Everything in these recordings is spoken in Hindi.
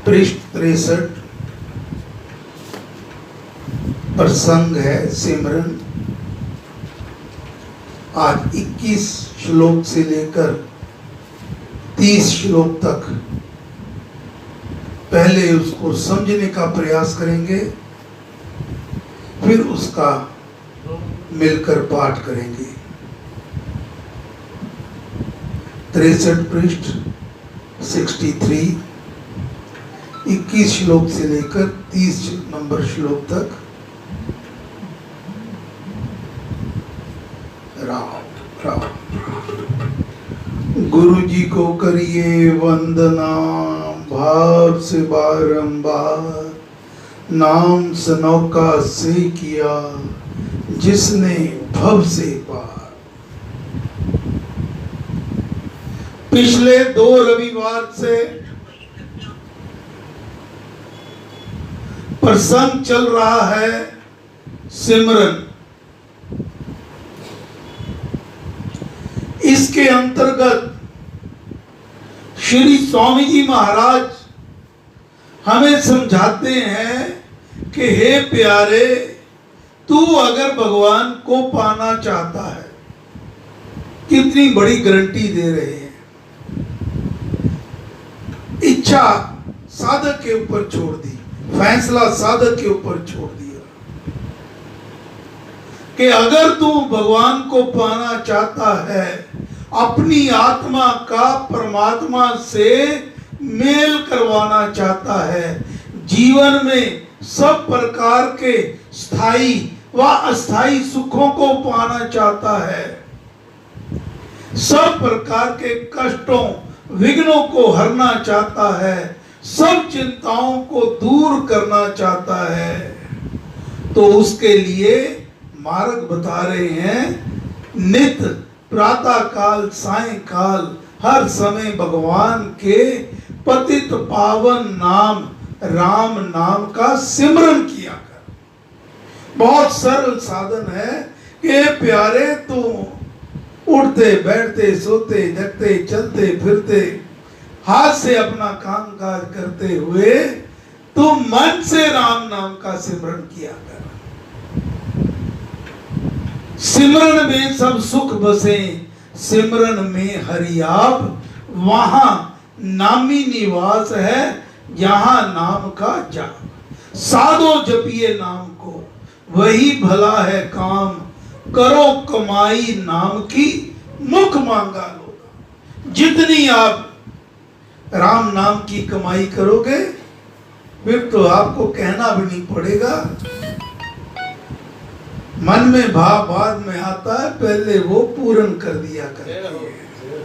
पृष्ठ 63 प्रसंग है सिमरन। आज 21 श्लोक से लेकर 30 श्लोक तक पहले उसको समझने का प्रयास करेंगे, फिर उसका मिलकर पाठ करेंगे। 63 पृष्ठ 63 21 श्लोक से लेकर 30 नंबर श्लोक तक। राम राम। गुरु जी को करिए वंदना, भाव से बारंबार नाम सनौका से किया, जिसने भव से पार। पिछले 2 रविवार से प्रसंग चल रहा है सिमरन। इसके अंतर्गत श्री स्वामी जी महाराज हमें समझाते हैं कि हे प्यारे, तू अगर भगवान को पाना चाहता है, कितनी बड़ी गारंटी दे रहे हैं। इच्छा साधक के ऊपर छोड़ दी, फैसला साधक के ऊपर छोड़ दिया कि अगर तू भगवान को पाना चाहता है, अपनी आत्मा का परमात्मा से मेल करवाना चाहता है, जीवन में सब प्रकार के स्थायी व अस्थायी सुखों को पाना चाहता है, सब प्रकार के कष्टों विघ्नों को हरना चाहता है, सब चिंताओं को दूर करना चाहता है, तो उसके लिए मार्ग बता रहे हैं। नित्य प्रातः काल सायंकाल हर समय भगवान के पतित पावन नाम राम नाम का सिमरन किया कर। बहुत सरल साधन है कि प्यारे, तू उठते बैठते सोते जगते चलते फिरते हाथ से अपना काम काज करते हुए तू मन से राम नाम का सिमरन किया कर। सिमरन में सब सुख बसे, सिमरन में हरि आप, वहां नामी निवास है, यहाँ नाम का जाप। साधो जपिए नाम को, वही भला है काम, करो कमाई नाम की, मुख मांगा लोगा। जितनी आप राम नाम की कमाई करोगे, फिर तो आपको कहना भी नहीं पड़ेगा। मन में भाव बाद में आता है, पहले वो पूर्ण कर दिया करती है।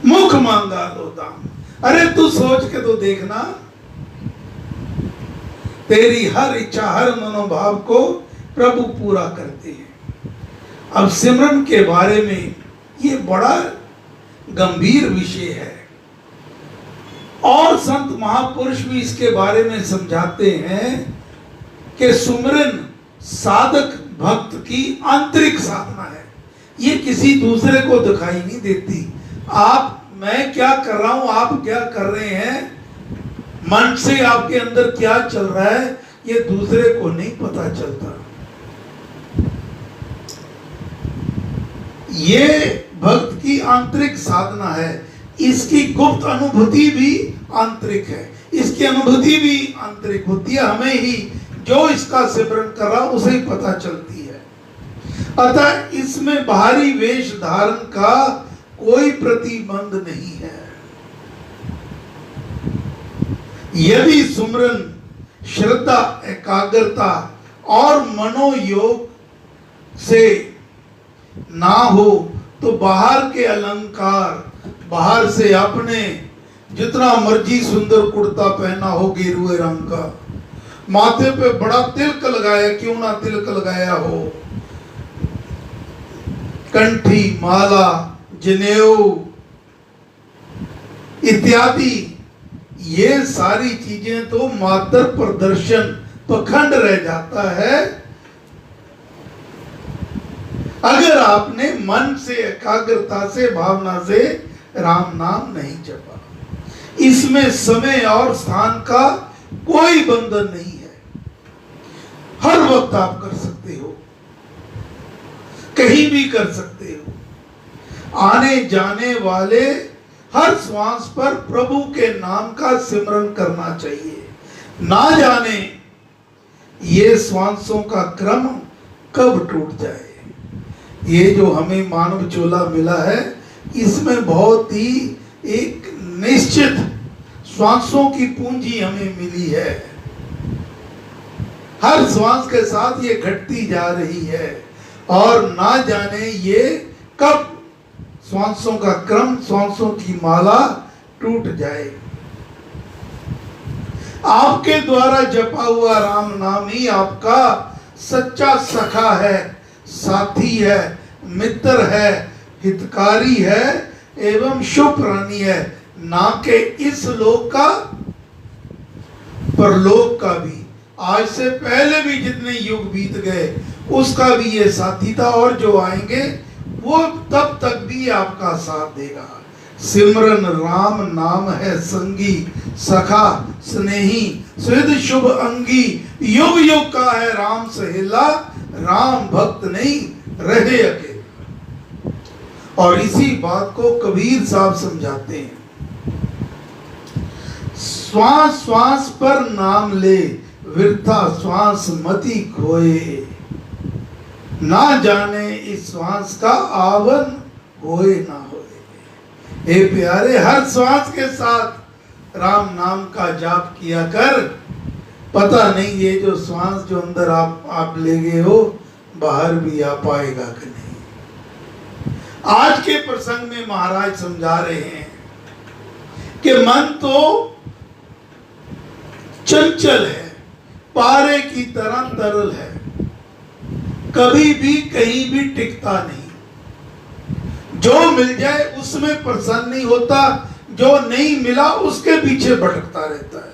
मुख मांगा लो दाम। अरे तू सोच के तो देखना, तेरी हर इच्छा हर मनोभाव को प्रभु पूरा करते हैं। अब सिमरन के बारे में ये बड़ा गंभीर विषय है और संत महापुरुष भी इसके बारे में समझाते हैं कि सिमरन साधक भक्त की आंतरिक साधना है। ये किसी दूसरे को दिखाई नहीं देती। मैं क्या कर रहा हूं, आप क्या कर रहे हैं, मन से आपके अंदर क्या चल रहा है, ये दूसरे को नहीं पता चलता। ये भक्त की आंतरिक साधना है। इसकी गुप्त अनुभूति भी आंतरिक है, इसकी अनुभूति भी आंतरिक होती है। हमें ही जो इसका सिमरन कर रहा उसे ही पता चलती है। अतः इसमें बाहरी वेश धारण का कोई प्रतिबंध नहीं है। यदि सुमरन श्रद्धा एकाग्रता और मनोयोग से ना हो तो बाहर के अलंकार, बाहर से आपने जितना मर्जी सुंदर कुर्ता पहना हो गेरुए रंग का, माथे पे बड़ा तिलक लगाया, क्यों ना तिलक लगाया हो, कंठी माला जनेऊ इत्यादि, ये सारी चीजें तो मात्र प्रदर्शन पखंड रह जाता है अगर आपने मन से एकाग्रता से भावना से राम नाम नहीं जपा। इसमें समय और स्थान का कोई बंधन नहीं है। हर वक्त आप कर सकते हो, कहीं भी कर सकते हो। आने जाने वाले हर श्वास पर प्रभु के नाम का सिमरन करना चाहिए। ना जाने ये श्वासों का क्रम कब टूट जाए। ये जो हमें मानव चोला मिला है, इसमें बहुत ही एक निश्चित श्वासों की पूंजी हमें मिली है। हर श्वास के साथ ये घटती जा रही है और ना जाने ये कब श्वासों का क्रम, श्वासों की माला टूट जाए। आपके द्वारा जपा हुआ राम नाम ही आपका सच्चा सखा है, साथी है, मित्र है, हितकारी है एवं शुभ प्राणी है। ना के इस लोक का, परलोक का भी। आज से पहले भी जितने युग बीत गए उसका भी ये साथी था और जो आएंगे वो तब तक भी आपका साथ देगा। सिमरन राम नाम है संगी, सखा स्नेही, सिद्ध शुभ अंगी। युग युग का है राम सहेला, राम भक्त नहीं रहे अकेला। और इसी बात को कबीर साहब समझाते हैं। श्वास श्वास पर नाम ले, वृथा श्वास मति खोए। ना जाने इस श्वास का आवन होए ना होए। हे प्यारे, हर श्वास के साथ राम नाम का जाप किया कर। पता नहीं ये जो श्वास जो अंदर आप ले गए हो बाहर भी आ पाएगा कि नहीं। आज के प्रसंग में महाराज समझा रहे हैं कि मन तो चंचल है, पारे की तरह तरल है, कभी भी कहीं भी टिकता नहीं। जो मिल जाए उसमें प्रसन्न नहीं होता, जो नहीं मिला उसके पीछे भटकता रहता है।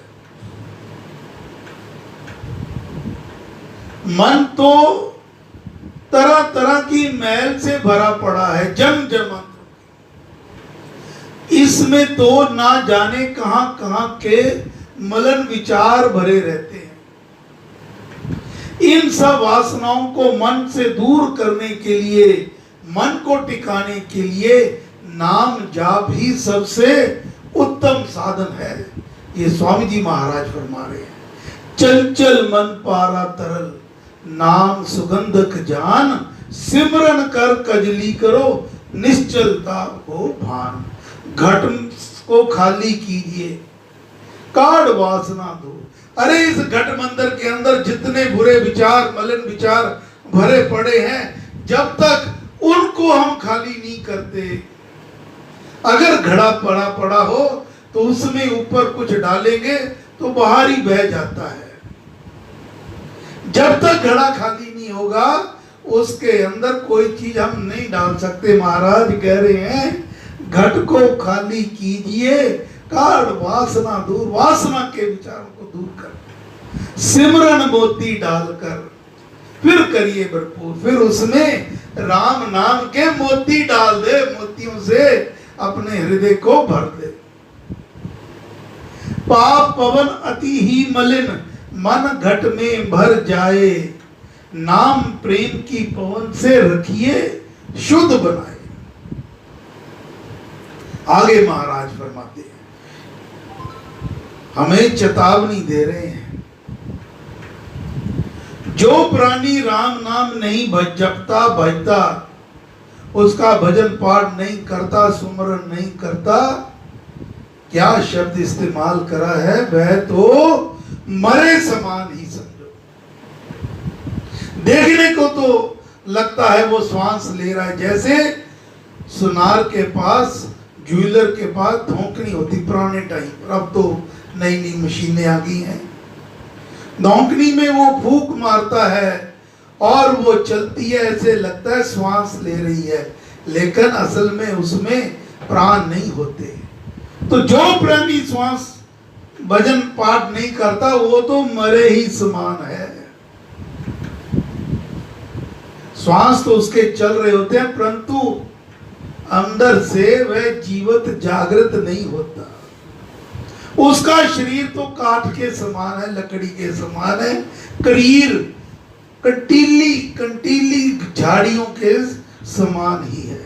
मन तो तरह तरह की मैल से भरा पड़ा है, जम जमात। इसमें तो ना जाने कहां कहां के मलन विचार भरे रहते हैं। इन सब वासनाओं को मन से दूर करने के लिए, मन को टिकाने के लिए नाम जाप ही सबसे उत्तम साधन है। ये स्वामी जी महाराज फरमा रहे हैं। चंचल मन पारा तरल, नाम सुगंधक जान, सिमरन कर कजली करो, निश्चलता हो भान। घट को खाली कीजिए, काढ़ वासना दो। अरे इस घट मंदिर के अंदर जितने बुरे विचार, मलिन विचार भरे पड़े हैं, जब तक उनको हम खाली नहीं करते, अगर घड़ा पड़ा हो तो उसमें ऊपर कुछ डालेंगे तो बाहर ही बह जाता है। जब तक घड़ा खाली नहीं होगा उसके अंदर कोई चीज हम नहीं डाल सकते। महाराज कह रहे हैं घट को खाली कीजिए, काढ़ वासना दूर, वासना के विचारों को दूर कर, सिमरन मोती डालकर फिर करिए भरपूर। फिर उसमें राम नाम के मोती डाल दे, मोतियों से अपने हृदय को भर दे। पाप पवन अति ही मलिन, मन घट में भर जाए, नाम प्रेम की पवन से रखिए शुद्ध बनाए। आगे महाराज फरमाते हैं, हमें चेतावनी दे रहे हैं, जो प्राणी राम नाम नहीं जपता भजता, उसका भजन पाठ नहीं करता, सुमरन नहीं करता, क्या शब्द इस्तेमाल करा है, वह तो मरे समान ही समझो। देखने को तो लगता है वो श्वास ले रहा है, जैसे सुनार के पास, ज्वेलर के पास धोकनी होती पुराने टाइम पर। अब तो नई नई मशीनें आ गई हैं। धोकनी में वो फूंक मारता है और वो चलती है, ऐसे लगता है श्वास ले रही है, लेकिन असल में उसमें प्राण नहीं होते। तो जो प्राणी श्वास भजन पाठ नहीं करता वो तो मरे ही समान है। श्वास तो उसके चल रहे होते हैं, परंतु अंदर से वह जीवित जागृत नहीं होता। उसका शरीर तो काठ के समान है, लकड़ी के समान है, करीर कंटीली झाड़ियों के समान ही है।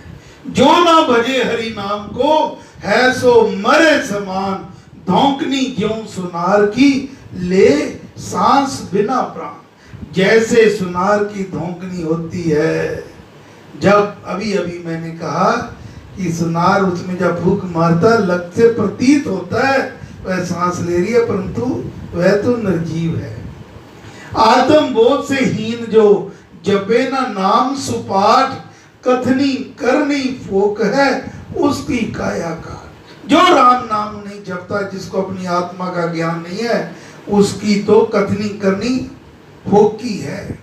जो ना भजे हरि नाम को, है सो मरे समान, धौंकनी ज्यों सुनार की, ले सांस बिना प्राण। जैसे सुनार की धौंकनी होती है, जब अभी अभी मैंने कहा कि सुनार उसमें जब फूंक मारता लग से प्रतीत होता है वह सांस ले रही है, परंतु वह तो निर्जीव है। आत्म बोध से हीन जो जपे ना नाम सुपाठ, कथनी करनी फोक है उसकी काया का। जो राम नाम नहीं जपता, जिसको अपनी आत्मा का ज्ञान नहीं है, उसकी तो कथनी करनी फोकी है,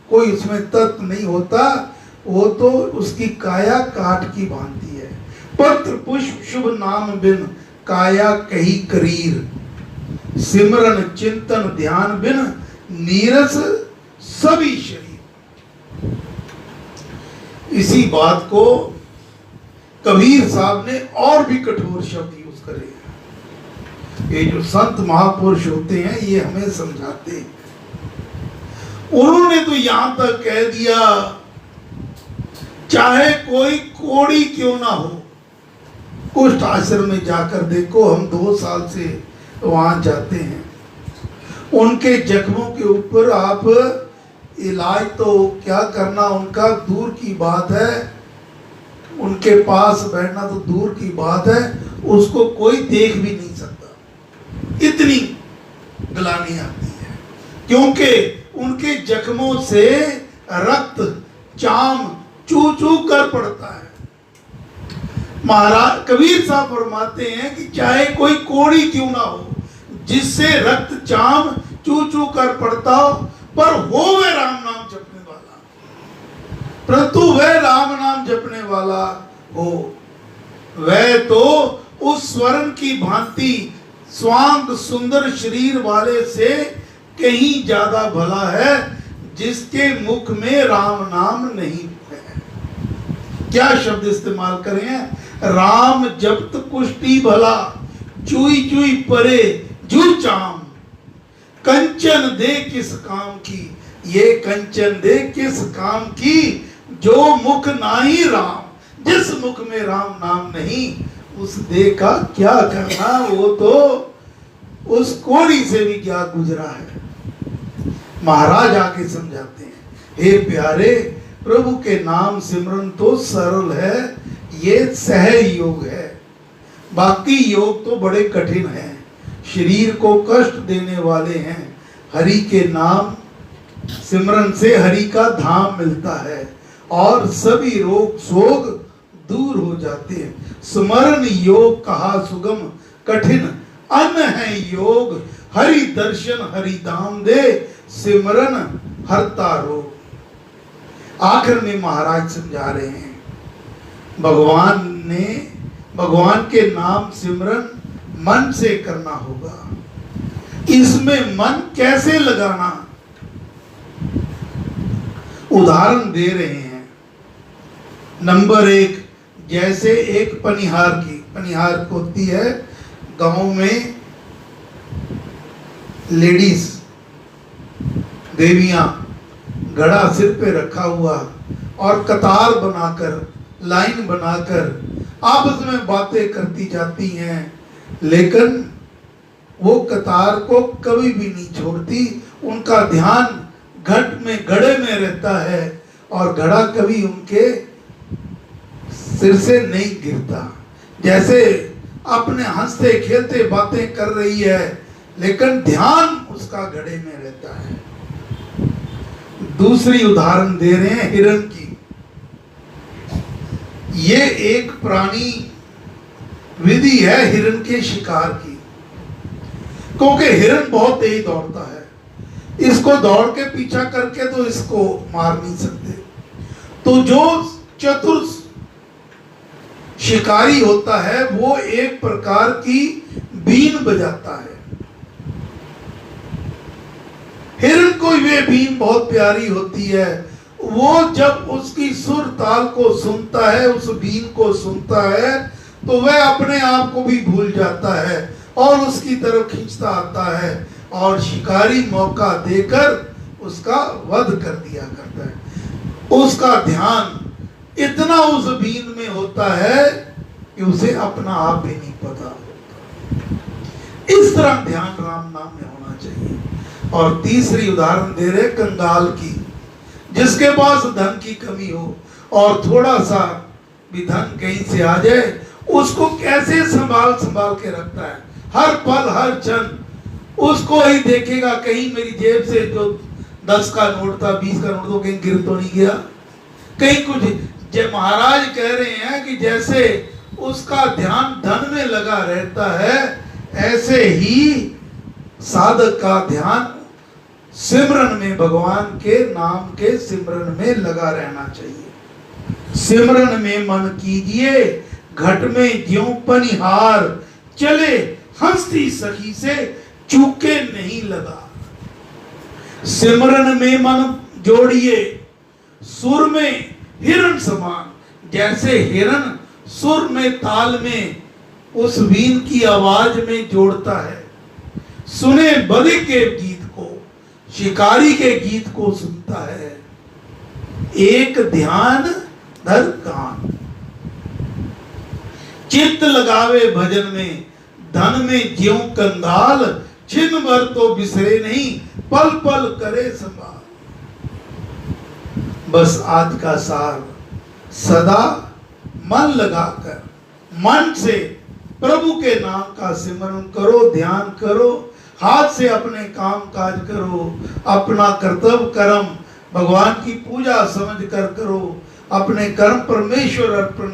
कोई उसमें तत्व नहीं होता, वो तो उसकी काया काट की भांति है। पत्र पुष्प शुभ नाम बिन, काया कही करीर, सिमरन चिंतन ध्यान बिन, नीरस सभी शरीर। इसी बात को कबीर साहब ने और भी कठोर शब्द यूज करे। ये जो संत महापुरुष होते हैं ये हमें समझाते हैं। उन्होंने तो यहां तक कह दिया, चाहे कोई कोड़ी क्यों ना हो, कुष्ठ आश्रम में जाकर देखो, हम 2 साल से वहां जाते हैं, उनके जख्मों के ऊपर आप इलाज तो क्या करना उनका दूर की बात है, उनके पास बैठना तो दूर की बात है, उसको कोई देख भी नहीं सकता, इतनी गलानी आती है, क्योंकि उनके जख्मों से रक्त चाम चू चू कर पड़ता है। महाराज कबीर साहब फरमाते हैं कि चाहे कोई कोड़ी क्यों ना हो, जिससे रक्त चाम चू चू कर पड़ता हो, पर हो वह राम नाम जपने वाला, परंतु वह राम नाम जपने वाला हो, वह तो उस स्वर्ण की भांति स्वांग सुंदर शरीर वाले से कहीं ज्यादा भला है, जिसके मुख में राम नाम नहीं है। क्या शब्द इस्तेमाल करें? राम जप्त कुष्टी भला, चुई चुई परे जू चाम, कंचन दे किस काम की, ये कंचन दे किस काम की, जो मुख नाही राम, जिस मुख में राम नाम नहीं, उस दे का क्या करना, वो तो उस कोड़ी से भी क्या गुजरा है। महाराज आके समझाते हैं, हे प्यारे, प्रभु के नाम सिमरन तो सरल है, ये सहज योग है, बाकी योग तो बड़े कठिन हैं, शरीर को कष्ट देने वाले हैं। हरि के नाम सिमरन से हरि का धाम मिलता है और सभी रोग शोक दूर हो जाते हैं। स्मरण योग कहा सुगम, कठिन अन्न है योग, हरि दर्शन हरि धाम दे, सिमरन हरता रोग। आखिर में महाराज समझा रहे हैं, भगवान के नाम सिमरन मन से करना होगा। इसमें मन कैसे लगाना, उदाहरण दे रहे हैं। नंबर 1, जैसे एक पनिहार होती है गांव में, लेडीज देवियां घड़ा सिर पे रखा हुआ और कतार बनाकर, लाइन बनाकर आपस में बातें करती जाती हैं, लेकिन वो कतार को कभी भी नहीं छोड़ती, उनका ध्यान घड़े में रहता है और घड़ा कभी उनके सिर से नहीं गिरता। जैसे अपने हंसते खेलते बातें कर रही है, लेकिन ध्यान उसका घड़े में रहता है। दूसरी उदाहरण दे रहे हैं हिरण की। ये एक पुरानी विधि है हिरण के शिकार की, क्योंकि हिरण बहुत तेज दौड़ता है, इसको दौड़ के पीछा करके तो इसको मार नहीं सकते। तो जो चतुर शिकारी होता है वो एक प्रकार की बीन बजाता है। हिरण को वे बीन बहुत प्यारी होती है, वो जब उसकी सुर ताल को सुनता है, उस बीन को सुनता है, तो वह अपने आप को भी भूल जाता है और उसकी तरफ खींचता आता है और शिकारी मौका देकर उसका वध कर दिया करता है। उसका ध्यान इतना उस बीन में होता है कि उसे अपना आप भी नहीं पता होता। इस तरह ध्यान राम नाम में होना चाहिए। और तीसरी उदाहरण दे रहे कंगाल की, जिसके पास धन की कमी हो और थोड़ा सा भी धन कहीं से आ जाए, उसको कैसे संभाल के रखता है। हर पल हर क्षण उसको ही देखेगा, कहीं मेरी जेब से जो 10 का नोट था, 20 का नोट तो कहीं गिर तो नहीं गया, कहीं कुछ। जय महाराज कह रहे हैं कि जैसे उसका ध्यान धन में लगा रहता है, ऐसे ही साधक का ध्यान सिमरन में, भगवान के नाम के सिमरन में लगा रहना चाहिए। सिमरन में मन कीजिए, घट में ज्यों पनिहार, चले हंसती सखी से चूके नहीं लगा। सिमरन में मन जोड़िए, सुर में हिरण समान, जैसे हिरण सुर में ताल में उस वीण की आवाज में जोड़ता है। सुने बलि के गीत को, शिकारी के गीत को सुनता है। एक ध्यान धर कान, चित्त लगावे भजन में, धन में ज्यों कंगाल, छिन भर तो बिसरे नहीं, पल पल करे संभाल। बस आज का सार, सदा मन लगाकर मन से प्रभु के नाम का सिमरन करो, ध्यान करो, हाथ से अपने काम काज करो, अपना कर्तव्य कर्म भगवान की पूजा समझ कर करो, अपने कर्म परमेश्वर अर्पण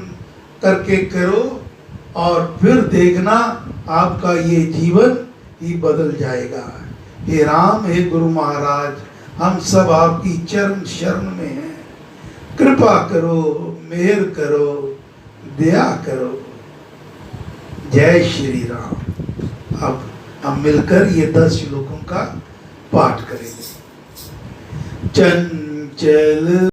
करके करो, और फिर देखना आपका ये जीवन ही बदल जाएगा। हे राम, हे गुरु महाराज, हम सब आपकी चरण शरण में हैं। कृपा करो, मेहर करो, दया करो। जय श्री राम। अब हम मिलकर ये 10 श्लोकों का पाठ करेंगे। चंचल